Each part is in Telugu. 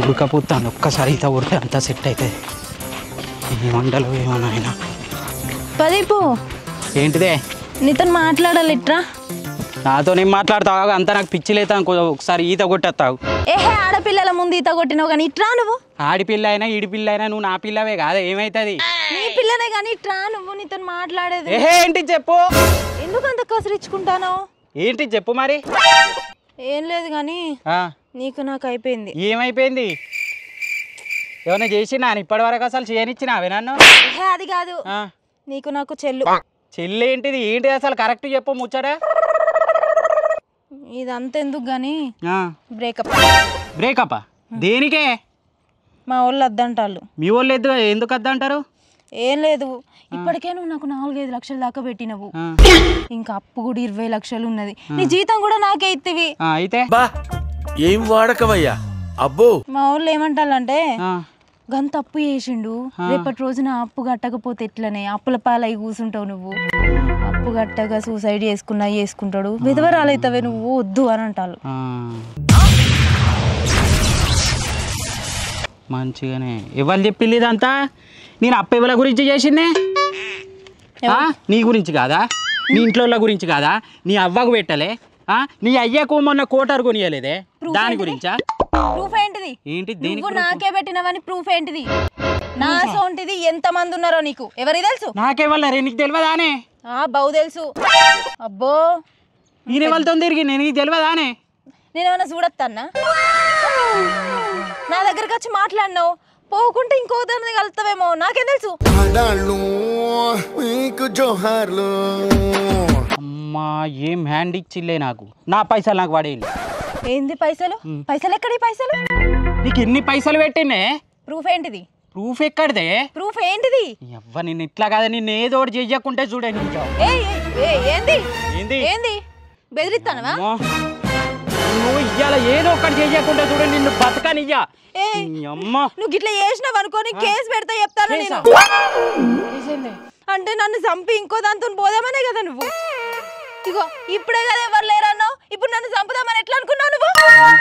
ఉడకపోతాను ఒక్కసారి ఈత కొడితే అంతా సెట్ అవుతుంది. ఈ వంటలు ఏమో నాయన. ప్రదీపు ఏంటిదే? నీతో మాట్లాడాలి ఇట్రా. నాతో నేను మాట్లాడతావు అంతా నాకు పిచ్చి లేదా ఒకసారి ఈత కొట్టేస్తావు. ఏహే ఆడపిల్లల ముందు ఈత కొట్టినావు కానీ ఇట్రా నువ్వు. ఆడిపిల్ల అయినా ఈడిపిల్ల అయినా నువ్వు నా పిల్లవే కాదా, ఏమవుతుంది? నీ పిల్లనే కానీ ఇట్రా నువ్వు. నీతో మాట్లాడేది ఏహే ఏంటి చెప్పు. ఎందుకు అంత కసిరించుకుంటాను? ఏంటి చెప్పు మరి. ఏం లేదు కానీ నీకు నాకు అయిపోయింది. ఏమైపోయింది? ఏమైనా చేసినా ఇప్పటి వరకు అసలు చేయనిచ్చినావే నన్ను? ఏహే అది కాదు, నీకు నాకు చెల్లు. చెల్లి ఏంటిది? ఏంటిది అసలు కరెక్ట్ చెప్పు ముచ్చట. ఇదంతా ఎందుకు గాని బ్రేకప్. బ్రేకప్ దేనికే? మా వాళ్ళు వద్దంటారు. మీ వాళ్ళు ఎందుకు వద్దంటారు? ఏం లేదు, ఇప్పటికే నువ్వు నాకు 4-5 లక్షల దాకా పెట్టినవు. ఇంకా అప్పు కూడా 20 లక్షలు ఉన్నది. నీ జీతం కూడా నాకే ఇత్తివి. అయితే ఏం వాడకవయ్యా అబ్బో. మా వాళ్ళు ఏమంటారంటే గంత అప్పు చేసిండు, రేపటి రోజున అప్పు కట్టకపోతే ఎట్లనే అప్పుల పాలై కూర్చుంటావు నువ్వు. అప్పు కట్టగా సూసైడ్ చేసుకుంటాడు, విధవరాలైతావే నువ్వు, వద్దు అని అంటారు. మంచిగానే ఎవరు చెప్పింది ఇదంతా? నేను అప్పు ఎవరి గురించి చేసిందే? నీ గురించి కాదా? నీ ఇంట్లో గురించి కాదా? నీ అవ్వకు పెట్టలే? నీ అయ్యకు మొన్న కోటర్ కొనియలేదే, దాని గురించా? ప్రూఫ్ ఏంటిది? ఏంటి నువ్వు నాకే పెట్టినవని ప్రూఫ్ ఏంటిది? నా సోంటిది ఎంత మంది ఉన్నారో నీకు ఎవరికి తెలుసు? నాకే వాళ్ళరే, నీకు తెలియదానే? బౌ తెలుసు. అబ్బో నేను వాళ్ళతో తిరిగి నీకు తెలియదానే? నేనేమన్నా చూడొస్తానా? నా దగ్గరకు వచ్చి మాట్లాడినావు, పోకుంటే ఇంకో దాన్ని కలుస్తావేమో, నాకేం తెలుసు? అమ్మా ఏం హ్యాండ్ ఇచ్చిలే నాకు. నా పైసలు నాకు పడేయండి. ఏంది పైసలు? పైసలు ఎక్కడి? పైసలు నీకు ఎన్ని పైసలు పెట్టినే? ప్రూఫ్ ఏంటిది? ప్రూఫ్ ఎక్కడిదే? ప్రూఫ్ ఏంటిది? ఎవ్వ నిన్ను ఇట్లా కదా, నిన్ను ఏదో ఒకటి చెయ్యకుంటే చూడండి. ఏంది ఏంది ఏంది బెదిరిస్తానవా? నువ్వు ఇయ్యాల ఏదో ఒకటి చెయ్యకుంటే చూడండి, నిన్ను బతకనియ్యా. నువ్వు గిట్లా చేసినావు అనుకోని కేసు పెడతా చెప్తాను నేను. అంటే నన్ను చంపి ఇంకో దాంతో పోదామనే కదా నువ్వు. ఇగో ఇప్పుడే కదా ఎవరు లేరన్నావు, ఇప్పుడు నన్ను చంపుదామని ఎట్లా అనుకున్నావు నువ్వు?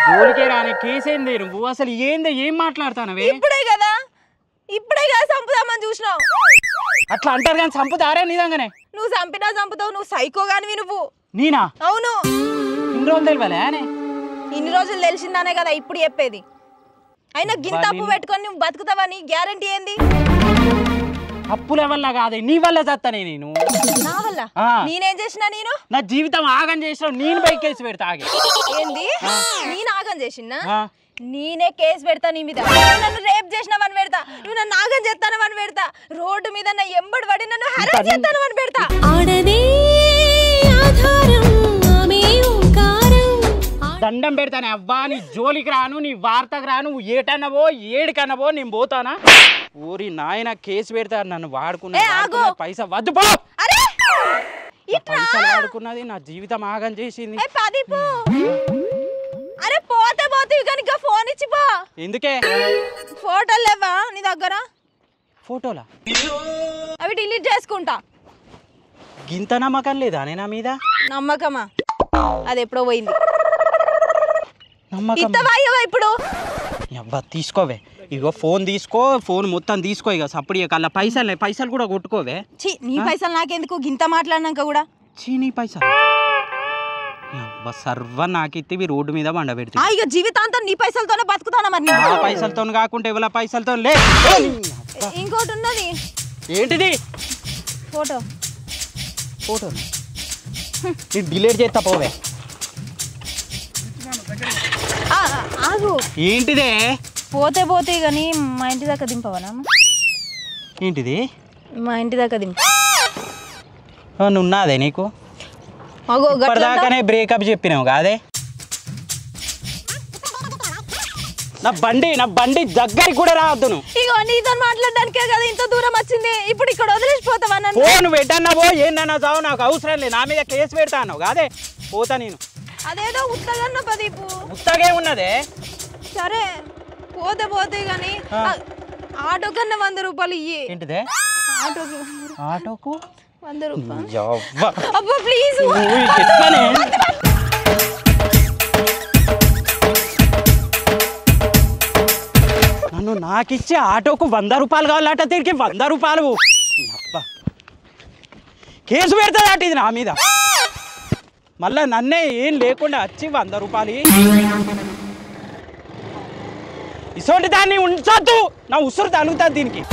జోలికే రాని కేసేంది నువ్వు? అసలు ఏంది, ఏం మాట్లాడతానవే? ఇప్పుడే కదా చంపుదామని చూసినావు. అట్లా అంటారు కానీ చంపుతారే నిజంగానే? నువ్వు చంపినా చంపుతావు, నువ్వు సైకో గానివి నువ్వు. నేనా? అవును. ఇన్ని రోజులు తెలియలే? ఇన్ని రోజులు తెలిసిందానే కదా ఇప్పుడు చెప్పేది. అయినా గింత అప్పు పెట్టుకొని నువ్వు బతుకుతావని గ్యారంటీ ఏంది? అప్పుల వల్ల కాదే, నీ వల్ల చస్తానే నేను. నా వల్ల? నేనేం చేసినా? నేను నా జీవితం ఆగం చేసిన నేను బైక్ కేసు పెడతా. ఏంది? నేను ఆగం చేసినా? నేనే కేసు పెడతా నీ మీద. నన్ను రేప్ చేసినావని పెడతా, నువ్వు నన్ను ఆగం చేస్తానవని పెడతా, రోడ్డు మీద నా ఎంబడి పడి నన్ను హరాస్ చేస్తానవని పెడతా. దండం పెడతానే అవ్వా, నీ జోలికి రాను, నీ వార్తకు రాను. ఏటన్నవో ఏడికన్నవో నేను పోతానా? ఊరి నాయన కేసు పెడతారు, నన్ను వాడుకున్నా పైసా వద్దు పో. పైసలు వాడుకున్నది నా జీవితం ఆగం చేసింది. అరే పోతే పోతే కానీ ఫోన్ ఇచ్చిపో. ఎందుకే? ఫోటోలు లేవా నీ దగ్గర? ఫోటోలా? అవి డిలీట్ చేసుకుంటా. గింత నమ్మకం లేదా నా మీద? నమ్మకమా? అది ఎప్పుడో పోయింది. ఇప్పుడు తీసుకోవే, ఇగో ఫోన్ తీసుకో, ఫోన్ మొత్తం తీసుకో. ఇక సప్పుడు కల్లా పైసలు కూడా కొట్టుకోవే. నీ పైసలు నాకెందుకు? గింత మాట్లాడినాక కూడా నీ పైసలు సర్వ నాకిత్తి రోడ్డు మీద బండ పెడితే ఇక జీవితాంతం నీ పైసలతోనే బతుకుతానా? మరి నా పైసలతో కాకుండా ఎవరి పైసలతో లే. ఇంకోటి ఉన్నది. ఏంటిది? ఫోటో డిలీట్ చేస్తా పోవే. ఆగు. ఏంటిదే? పోతే కానీ మా ఇంటి దాకా దింపవనా? ఏంటిది? మా ఇంటి దాకా దింప. నున్నదే నీకు? ఇప్పటిదాకానే బ్రేకప్ చెప్పినావు కాదే? నా బండి దగ్గరికి కూడా రావద్దు నువ్వు. ఇగో నీతో మాట్లాడడానికే కదా ఇంత దూరం వచ్చింది, ఇప్పుడు ఇక్కడ వదిలేసిపోతావా? నువ్వు ఎట్టన్నావో ఏందన్నా చావు, నాకు అవసరం లేదు. నా మీద కేసు పెడతా అన్నావు కాదే, పోతా నేను. అదేదో ఉత్తగన్న ప్రదీపు. ఉత్తగే ఉన్నదే. సరే పోతే గాని ఆటో కన్నా 100 రూపాయలు ఇయ్యి. ఏంటిదే? ఆటోకు 100 రూపాయలు. అబ్బా ప్లీజ్. నాకు ఇచ్చే ఆటోకు 100 రూపాయలు కావాలట, తిరిగి 100 రూపాయలు. అబ్బా కేసు పెడతాది అట ఇది నా మీద. మళ్ళీ నన్నే ఏం లేకుండా వచ్చి 100 రూపాయలు. ఇసోటి దాన్ని ఉంచొద్దు, నా ఉసురు తలుగుతుంది దీనికి.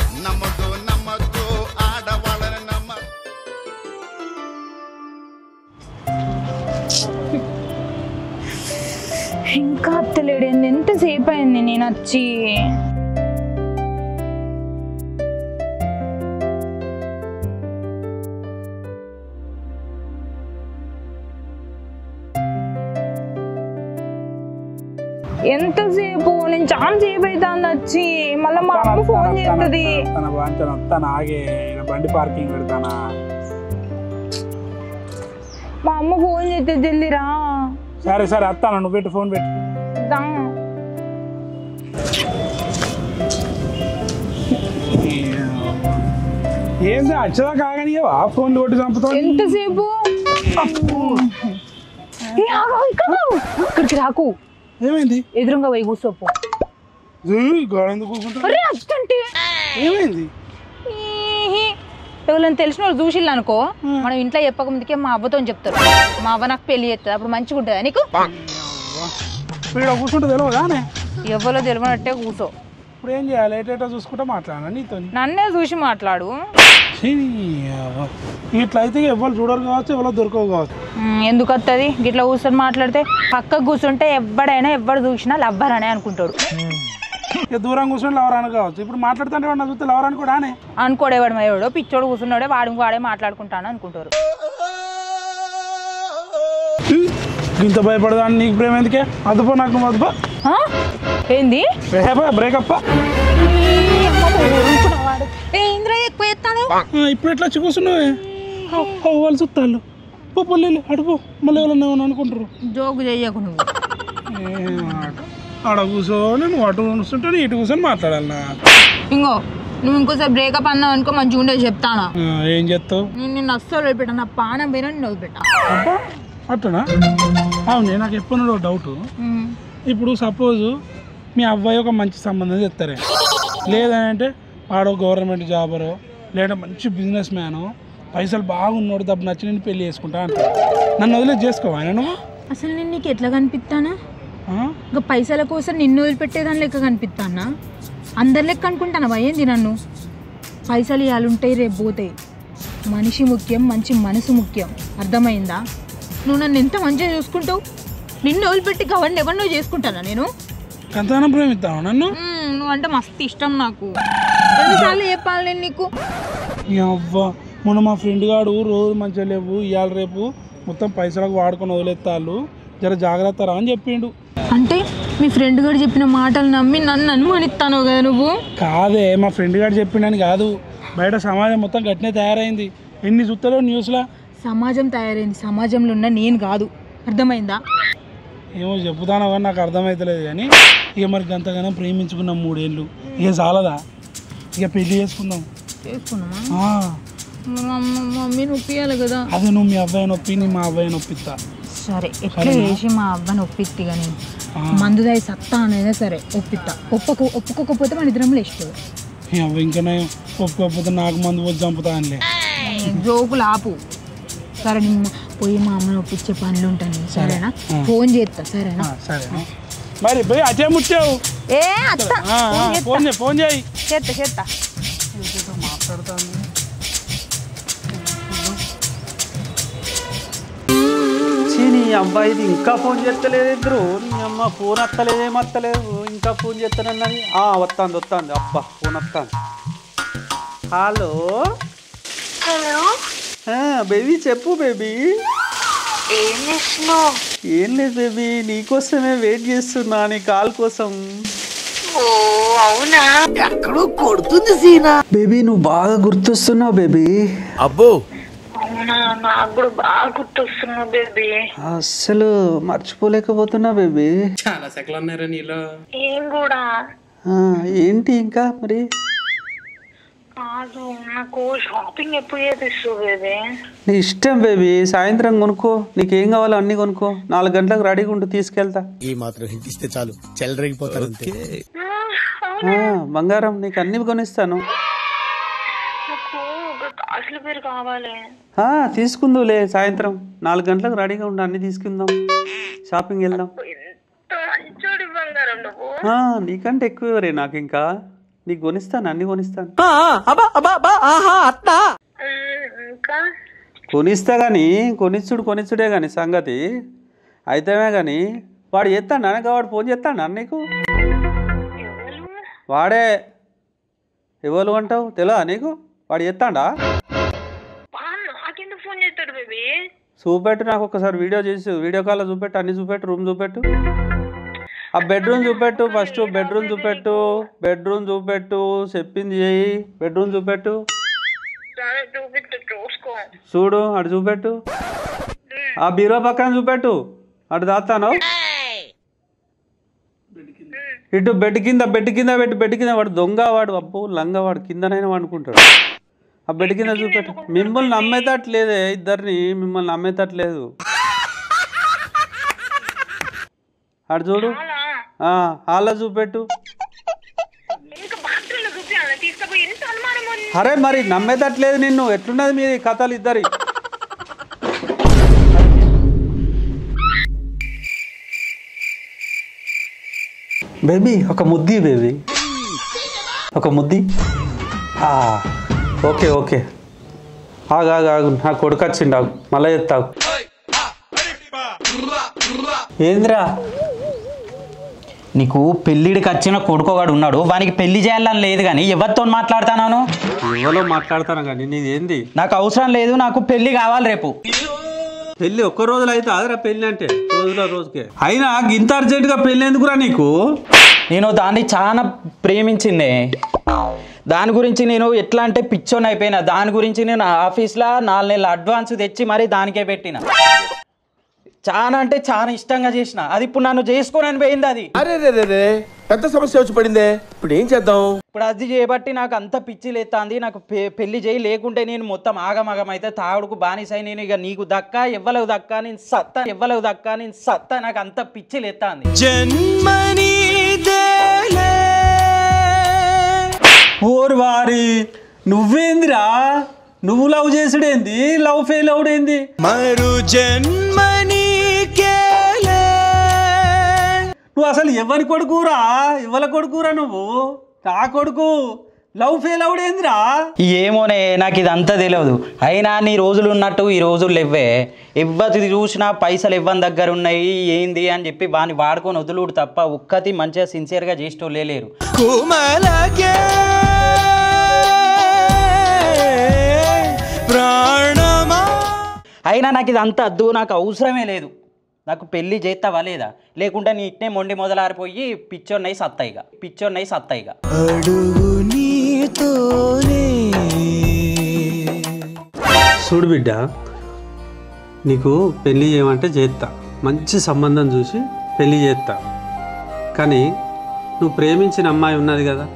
ఇంకా అత్తలేడు, ఎంతసేపు అయింది నేను వచ్చి. ఎంతసేపు నేను చాలా సేపు అవుతుంది వచ్చి. మళ్ళీ మా అమ్మ ఫోన్ చేస్తుంది. బండి పార్కింగ్ పెడతానా? మా అమ్మ ఫోన్ చేస్తే జల్దిరా. సరే సరే వస్తాను, నువ్వు పెట్టి ఫోన్ పెట్టు. ఏంది అచ్చదా కాగనియవా? ఫోన్లు కొట్టి చంపుతావు. ఎంతసేపు? ఇక్కడికి రాకు. ఏమైంది? ఎదురుగా పోయి కూర్చోపు. గోడెందుకు కూర్చుంటా? ఏమైంది? ఎవరైనా తెలిసిన వాళ్ళు చూసిల్లు అనుకో, మనం ఇంట్లో చెప్పక ముందుకే మా అవ్వతో చెప్తారు. మా అవ్వ నాకు పెళ్లి చేస్తుంది, అప్పుడు మంచిగా ఉంటుందా నీకు? కూర్చుంటే తెలియదానే? ఎవరో తెలియనట్టే కూర్చో. ఇప్పుడు ఏం చేయాలి? ఏటేటో చూసుకుంటా మాట్లాడాలా నీతో? నన్నే చూసి మాట్లాడు. ఇట్లా అయితే ఎవరు చూడరు కావచ్చు, ఎవరో దొరకవు కావచ్చు. ఎందుకు వస్తుంది గిట్లా కూర్చొని మాట్లాడితే? పక్కకు కూర్చుంటే ఎవరు చూసినా లవ్వర్ అనే అనుకుంటాడు. దూరం కూర్చొని లవరాను కావచ్చు. ఇప్పుడు మాట్లాడుతుంటే వాడిని చూస్తే లవరాను కూడా అనుకోడేవాడు ఎవడో పిచ్చోడు కూర్చున్నాడే వాడే మాట్లాడుకుంటాను అనుకుంటారు. ఇంత భయపడదా? నీకు ప్రేమ ఎందుకే? అదుపో నాకు, నువ్వు అదుపో. ఏంది బ్రేకప్? ఇప్పుడు ఎట్లా వచ్చి కూర్చున్నావే? వాళ్ళు చుట్టాలు పొల్లి అడుపు, మళ్ళీ ఎవరన్నా ఏమన్నా అనుకుంటారు. జోకు చెయ్యకు నువ్వు. ఆడ కూర్చొని నువ్వు అటు కూర్చుంటే ఇటు కూర్చొని మాట్లాడాలి. ఇంకో నువ్వు ఇంకోసారి బ్రేకప్ అన్నావు అనుకో, మంచిగా ఉండేది చెప్తానా? ఏం చెప్తావు? నిన్ను అస్సలు వదిలిపెట్టా, నా పానం పోయినా నిన్ను వదిలిపెట్టా. అట్టనా? అవునే, నాకు ఎప్పుడు డౌట్. ఇప్పుడు సపోజు మీ అబ్బాయి ఒక మంచి సంబంధం చెప్తారే, లేదంటే వాడు గవర్నమెంట్ జాబరో లేదా మంచి బిజినెస్ మ్యాను, పైసలు బాగున్నాడు, తప్ప నచ్చి నేను పెళ్లి చేసుకుంటా అంటే నన్ను వదిలేదు చేసుకోవా? నువ్వు అసలు నేను నీకు ఎట్లా కనిపిస్తానా? ఇంకా పైసల కోసం నిన్ను వదిలిపెట్టేదాని లెక్క కనిపిస్తానా? అందరి లెక్క అనుకుంటానా ఏంది నన్ను? పైసలు ఇవాళుంటాయి, రేపు పోతాయి. మనిషి ముఖ్యం, మంచి మనసు ముఖ్యం. అర్థమైందా? నువ్వు నన్ను ఎంత మంచిగా చూసుకుంటావు. నిన్ను వదిలిపెట్టి కావాలని ఎవరినో చేసుకుంటానా నేను? ఎంతగానో ప్రేమిస్తావు నన్ను? నువ్వు అంటే మస్తు ఇష్టం నాకు. ఎన్నిసార్లు చెప్పాలి నేను నీకు? అవ్వ, మొన్న మా ఫ్రెండ్ గాడు రోజు మంచిగా లేవు, ఇవాళ రేపు మొత్తం పైసలకు వాడుకొని వదిలేస్తాళ్ళు, జర జాగ్రత్త రా అని చెప్పిండు. అంటే మీ ఫ్రెండ్ గారు చెప్పిన మాటలు నమ్మి నన్ను అనుమానిస్తాను కదా నువ్వు? కాదే, మా ఫ్రెండ్ గారు చెప్పిండని కాదు, బయట సమాజం మొత్తం గట్టినే తయారైంది. ఎన్ని చూస్తారో న్యూస్లో. సమాజం తయారైంది, సమాజంలో ఉన్న నేను కాదు. అర్థమైందా? ఏమో చెప్పుతానో కానీ నాకు అర్థమవుతలేదు. కానీ ఇక మరి గంతగానో ప్రేమించుకున్నాం 3 ఏళ్ళు, ఇక చాలదా? ఇక పెళ్లి చేసుకుందాం. మమ్మీ నొప్పియాలి కదా. అదే నువ్వు మీ అబ్బాయి నొప్పి, నీ మా అబ్బాయి నొప్పిస్తా. సరే ఎట్లా చేసి మా అబ్బాయిని ఒప్పిస్తా. కానీ మందుదాయి సత్తా అనేది సరే ఒప్పిస్తా. ఒప్పుకోకపోతే మన ఇద్దరం లేస్తుంది. ఇంకా నేను ఒప్పుకోకపోతే నాకు మందు వచ్చి చంపుతా అనిలే. జోకులు ఆపు. సరే నిన్న పోయి మా అమ్మని ఒప్పించే పనులు ఉంటాను. సరేనా? ఫోన్ చేస్తా. సరేనా? సరేనా? మరి పోయి అటే ముచ్చావు. ఫోన్ చేయి. చేస్తా. మాట్లాడుతాను. నీ అబ్బాయిది ఇంకా ఫోన్ చేస్తలేదు ఇద్దరు. నీ అమ్మ ఫోన్ వస్తలేదు, ఇంకా ఫోన్ చేస్తానన్నది. వస్తాంది. అబ్బా ఫోన్ వస్తాంది. హలో బేబీ, చెప్పు బేబీ. ఏం లేదు బేబీ, నీకోసమే వెయిట్ చేస్తున్నా, నీ కాల్ కోసం. అవునా? ఎక్కడో కొడుతుంది సీనా. బేబీ నువ్వు బాగా గుర్తొస్తున్నావు బేబీ. అబ్బో నాకు కూడా బాగా గుర్తొస్తున్నావు బేబీ. అస్సలు మర్చిపోలేకపోతున్నా బేబీ. చాలా సెకలు ఉన్నారా నీలో? ఏం కూడా ఏంటి ఇంకా మరి? కాదు నాకు షాపింగ్ ఎప్పుడు చేపిస్తావు బేబీ? నీ ఇష్టం బేబీ, సాయంత్రం కొనుక్కో, నీకేం కావాలో అన్ని కొనుక్కో. 4 గంటలకు రెడీగా ఉంటూ తీసుకెళ్తా. ఈ మాత్రం హింట్ ఇస్తే చాలు, చెలరేగిపోతారు అంతే. బంగారం నీకు అన్ని కొనిస్తాను. నాకు ఒక కాసుల పేరు కావాలి. తీసుకుందులే, సాయంత్రం 4 గంటలకు రెడీగా ఉండి అన్ని తీసుకుందాం, షాపింగ్ వెళ్దాం. ఎంత మంచోడి బంగారం నువ్వు. నీకంటే ఎక్కువ రే నాకు, ఇంకా నీకు కొనిస్తాను, అన్ని కొనిస్తాను. ఇంకా కొనిస్తా కానీ కొనిచ్చుడే కానీ సంగతి అయితేనే కానీ వాడు చేస్తాడు అనక, వాడు ఫోన్ చేస్తాడు అన్న నీకు. వాడే ఎవరు అంటావు తెలియదా నీకు? వాడు చేస్తాడా? నాకెందుకు ఫోన్ చేస్తాడు బేబీ? చూపెట్టు నాకు ఒకసారి వీడియో చేసి, వీడియో కాల్లో చూపెట్టు, అన్ని చూపెట్టు, రూమ్ చూపెట్టు, ఆ బెడ్రూమ్ చూపెట్టు. ఫస్ట్ బెడ్రూమ్ చూపెట్టు, చెప్పింది చేయి. బెడ్రూమ్ చూపెట్టు, చూడు అటు చూపెట్టు. ఆ బీరో పక్కన చూపెట్టు, అటు దాస్తాను. ఇటు బెడ్ కింద పెట్టు. వాడు దొంగ, వాడు అబ్బో లంగ, వాడు కిందనైనా వండుకుంటాడు. ఆ బెడ్ కింద చూపెట్టు. మిమ్మల్ని నమ్మేటట్లేదే, ఇద్దరిని మిమ్మల్ని నమ్మేటట్లేదు. అటు చూడు, హాల్లో చూపెట్టు. అరే మరి నమ్మేటట్లేదు నిన్ను. ఎట్లున్నది మీ కథలు ఇద్దరి? బేబీ ఒక ముద్ది, బేబీ ఒక ముద్ది. ఓకే ఆగు, నా కొడుకు వచ్చిండు, ఆగు మళ్ళీ చెప్తావు. ఏంద్రా? నీకు పెళ్ళిడికి వచ్చిన కొడుకోగాడు ఉన్నాడు, వానికి పెళ్లి చేయాలని లేదు కానీ ఎవరితో మాట్లాడుతున్నాను? ఎవరో మాట్లాడతాను కానీ నీదేంది? నాకు అవసరం లేదు, నాకు పెళ్లి కావాలి రేపు. పెళ్ళి ఒక్క రోజులో అయితే అదరా పెళ్ళి అంటే, రోజుకే. అయినా ఇంత అర్జెంటుగా పెళ్ళి ఎందుకురా నీకు? నేను దాన్ని చాలా ప్రేమించిందే, దాని గురించి నేను ఎట్లా అంటే పిచ్చోని అయిపోయినా. దాని గురించి నేను ఆఫీస్లో 4 నెలల అడ్వాన్స్ తెచ్చి మరీ దానికే పెట్టిన. చాలా అంటే చాలా ఇష్టంగా చేసిన. అది ఇప్పుడు నన్ను చేసుకోనని పోయింది. అది అరే పెద్ద సమస్య వచ్చి పడిందే, ఇప్పుడు ఏం చేద్దాం? ఇప్పుడు అది చేయబట్టి నాకు అంత పిచ్చి లేస్తుంది. నాకు పెళ్లి చేయి, లేకుంటే నేను మొత్తం ఆగమగం అయితే తాగుడుకు బానిసై. నేను ఇక నీకు దక్క ఎవ్వలకు దక్క నేను సత్తా, నాకు అంత పిచ్చి లేస్తుంది. ఓర్ వారి నువ్వేందిరా? నువ్వు లవ్ చేసుడేంది? లవ్ ఫెయిల్ అవుడేంది? నువ్వు అసలు ఎవరి కొడుకురా? నువ్వు నా కొడుకు. లవ్ ఫెయిల్ అవుడేందిరా? ఏమోనే, నాకు ఇదంతా తెలియదు. అయినా నీ రోజులు ఉన్నట్టు ఈ రోజులు ఇవ్వే. ఎవ్వరి చూసినా పైసలు ఇవ్వని దగ్గర ఉన్నాయి ఏంది అని చెప్పి వాడిని వాడుకొని వదులుడు తప్ప ఒక్కటి మంచిగా సిన్సియర్గా చేసేటోళ్ళే లేరు. అయినా నాకు ఇదంతా వద్దు, నాకు అవసరమే లేదు. నాకు పెళ్లి చేస్తావా లేదా? లేకుంటే నీ ఇట్నే మొండి మొదలారిపోయి పిచ్చోన్నై సత్తాయిగా. చూడు బిడ్డ, నీకు పెళ్ళి చేయమంటే చేస్తా, మంచి సంబంధం చూసి పెళ్ళి చేస్తా. కానీ నువ్వు ప్రేమించిన అమ్మాయి ఉన్నది కదా,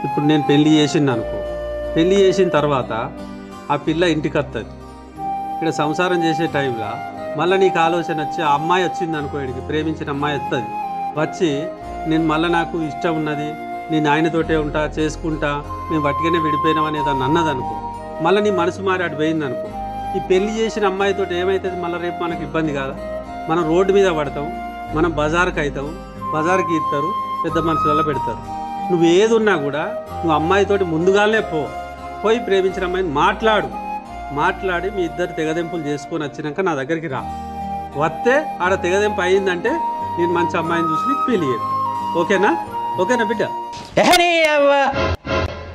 ఇప్పుడు నేను పెళ్ళి చేసింది అనుకో. పెళ్ళి చేసిన తర్వాత ఆ పిల్ల ఇంటికి వస్తుంది. ఇక్కడ సంసారం చేసే టైంలో మళ్ళీ నీకు ఆలోచన వచ్చి ఆ అమ్మాయి వచ్చింది అనుకో, ఇక్కడికి ప్రేమించిన అమ్మాయి వస్తుంది. వచ్చి నేను మళ్ళీ నాకు ఇష్టం ఉన్నది, నేను ఆయనతోటే ఉంటా, చేసుకుంటా, మేము బట్టిగానే విడిపోయినాం అనేది అన్నది అనుకో. మళ్ళీ నీ మనసు మారి అటు పోయింది అనుకో. ఈ పెళ్లి చేసిన అమ్మాయితో ఏమవుతుంది? మళ్ళీ రేపు మనకు ఇబ్బంది కాదా? మనం రోడ్డు మీద పడతాం, మనం బజార్కి అవుతాం, బజార్కి ఇస్తారు, పెద్ద మనుషులలో పెడతారు. నువ్వు ఏది ఉన్నా కూడా నువ్వు అమ్మాయితోటి ముందుగానే పోయి ప్రేమించిన అమ్మాయిని మాట్లాడి మీ ఇద్దరు తెగదెంపులు చేసుకొని వచ్చినాక నా దగ్గరికి రా. వస్తే ఆడ తెగదెంపు అయిందంటే నేను మంచి అమ్మాయిని చూసి నీకు పెళ్లి చేస్తాను. ఓకేనా బిడ్డ?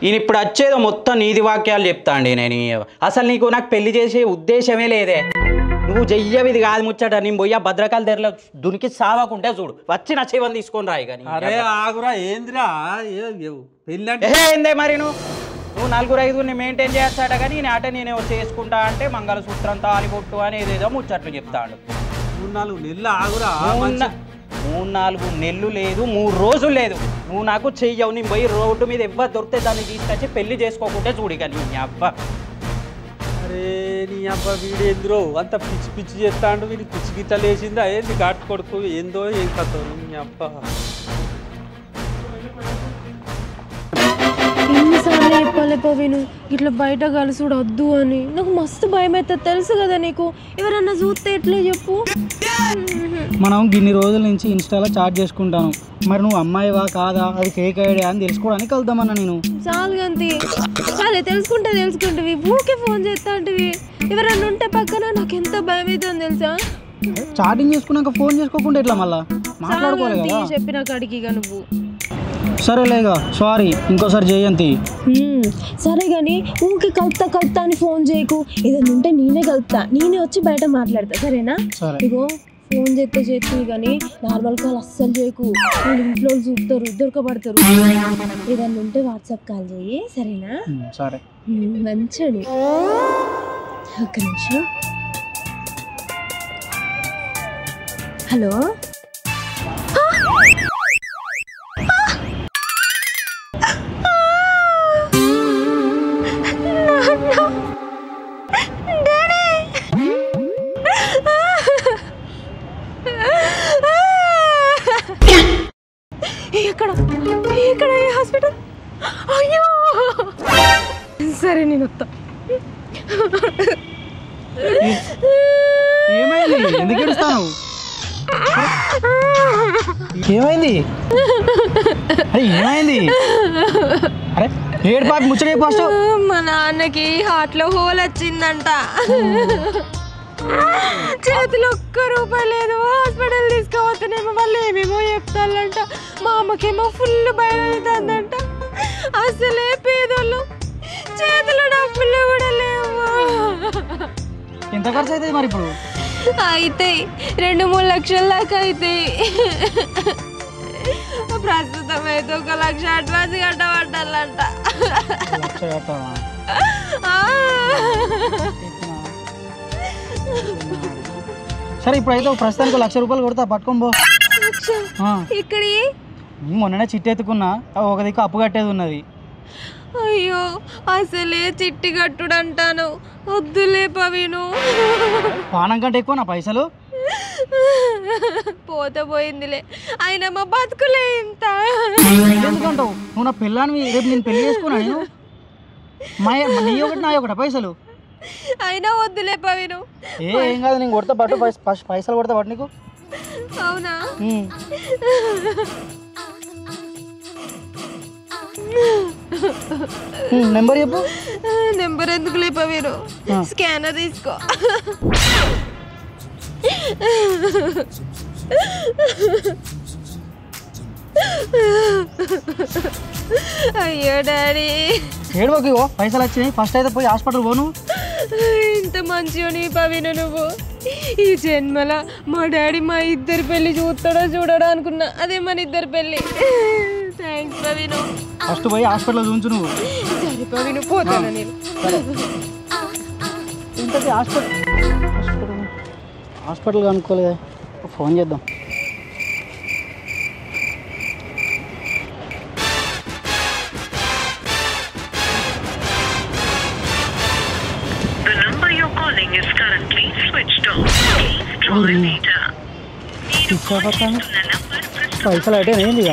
ఈయన ఇప్పుడు వచ్చేదో మొత్తం నీతి వాక్యాలు చెప్తా అండి. నేను అసలు నాకు పెళ్లి చేసే ఉద్దేశమే లేదే. నువ్వు చెయ్యవిది కాదు ముచ్చట. నేను పోయి ఆ భద్రకాల దగ్గరలో దునికి సావకుంటే చూడు, వచ్చి నా చెవని తీసుకొని రాయి. కానీ అరే ఆగురా, ఏందిరా పెళ్ళి అంటే ఏందే? మరి నువ్వు 4-5 మెయింటైన్ చేస్తాడ కానీ నేను చేసుకుంటా అంటే మంగళసూత్రం తాలిబొట్టు అని ఏదేదో ముచ్చట్లు చెప్తాడు. 3-4 నెలలు ఆగురా. 3-4 నెలలు లేదు, 3 రోజులు లేదు. నువ్వు నాకు చెయ్యవు. నీ పోయి రోడ్డు మీద ఎవ్వరు దొరికితే దాన్ని తీసుకొచ్చి పెళ్లి చేసుకోకుంటే చూడు. కానీ నీ అబ్బా అరే నీ అబ్బా వీడు ఏంద్రో అంత పిచ్చి పిచ్చి చేస్తాడు. వీడి పిచ్చి గిట్టలు వేసిందా ఏంది ఘాటు కొడుకు ఏందో ఏం కథ నీ అబ్బా. ఎన్నిసార్లు చెప్పాలి పవిను ఇట్లా బయట కలుసుడు వద్దు అని. నాకు మస్తు భయం అవుతుంది తెలుసు కదా నీకు. ఎవరన్నా చూస్తే ఎట్లా చెప్పు. మనం ఇన్ని రోజుల నుంచి ఇన్స్టాలో చాట్ చేసుకుంటాను. మరి నువ్వు అమ్మాయివా కాదా అది ఫేక్ ఐడియా అని తెలుసుకోవడానికి వెళ్దామన్నా నేను. చాలు గంతి చాలే తెలుసుకుంటేవి ఊకే ఫోన్ చేస్తా అంటివి. ఎవరన్నా ఉంటే పక్కన నాకు ఎంత భయం అవుతుంది తెలుసా. చాటింగ్ చేసుకున్నాక ఫోన్ చేసుకోకుండా ఎట్లా మళ్ళా మాట్లాడుకోవాలి కదా. చెప్పిన కాడికి ఇక నువ్వు సరేలేగా సారీ ఇంకోసారి జయంతి. సరే కానీ ఊకే కలుపుతా అని ఫోన్ చేయకు. ఏదైనా ఉంటే నేనే కలుపుతా, నేనే వచ్చి బయట మాట్లాడతా సరేనా. ఇగో ఫోన్ చేస్తే కానీ నార్మల్ కాల్ అస్సలు చేయకు. వాళ్ళు ఇంట్లో చూపుతారు దొరకబడతారు. ఏదన్నా ఉంటే వాట్సాప్ కాల్ చేయి సరేనా. సరే మంచిది. ఒక్క నిమిషం. హలో ఇక్కడ ఏ హాస్పిటల్? అయ్యో సరే నేను వస్తా. ఏమైంది ఎందుకు ఏడుస్తావు? ఏమైంది అరే ఏమైంది? అరే ఏడు పాపి ముచ్చడే ఫస్ట్. మా నాన్నకి హార్ట్ లో హోల్ వచ్చిందంట. చేతిలో ఒక్క రూపాయి లేదు. హాస్పిటల్ తీసుకోవద్దనేమో వాళ్ళు ఏమేమో చెప్తారంట. మా అమ్మకేమో ఫుల్ భయం అవుతుందంట. అసలే పేదోళ్ళు చేతిలో డబ్బులు కూడా లేవు. ఎంత ఖర్చు అవుతుంది మరి ఇప్పుడు? అవుతాయి 2-3 లక్షల దాకా అవుతాయి. ప్రస్తుతం అయితే 1 లక్ష అడ్వాన్స్ కట్టబట్టాలంట. లక్ష కట్టాలా? సరే ఇప్పుడైతే ప్రస్తుతానికి 1 లక్ష రూపాయలు కొడతా పట్టుకొని పో. ఇక్కడి మొన్ననే చిట్టి ఎత్తుకున్నా ఒక దిక్కు అప్పు కట్టేది ఉన్నది. అయ్యో అసలే చిట్టి కట్టుడు అంటాను. వద్దులే పవిను. పానం కంటే ఎక్కువ నా పైసలు. పోతే పోయిందిలే. అయినా మా బతుకులే ఇంత. ఎందుకంటావు? నువ్వు నా పిల్లాన్ని రేపు నేను పెళ్లి చేసుకున్నా. నేను నీ ఒకటి నా ఒకటి పైసలు. అయినా వద్దులే పవిను. ఏం కాదు నేను కొడతా పట్టు పైసలు కొడతా పట్టు నీకు. అవునా? నెంబర్ చెప్పు. నెంబర్ ఎందుకు లేపా మీరు? స్కానర్ తీసుకో. అయ్యో డాడీ ఏడువకి పైసలు వచ్చినాయి. ఫస్ట్ అయితే పోయి హాస్పిటల్ పోను. ఇంత మంచిగా పవిను నువ్వు. ఈ జన్మల మా డాడీ మా ఇద్దరి పెళ్లి చూస్తాడో చూడడో అనుకున్నా. అదే మన ఇద్దరి పెళ్లి. థ్యాంక్స్ పవిను. ఫస్ట్ పోయి హాస్పిటల్ చూంచు నువ్వు. సరే పవిను పోతాను నేను. ఇంతకీ హాస్పిటల్ కనుక్కోలేదా? ఫోన్ చేద్దాం. The number you're calling is currently switched off. Please try later. పైసలు అయితే ఏంది ఇక?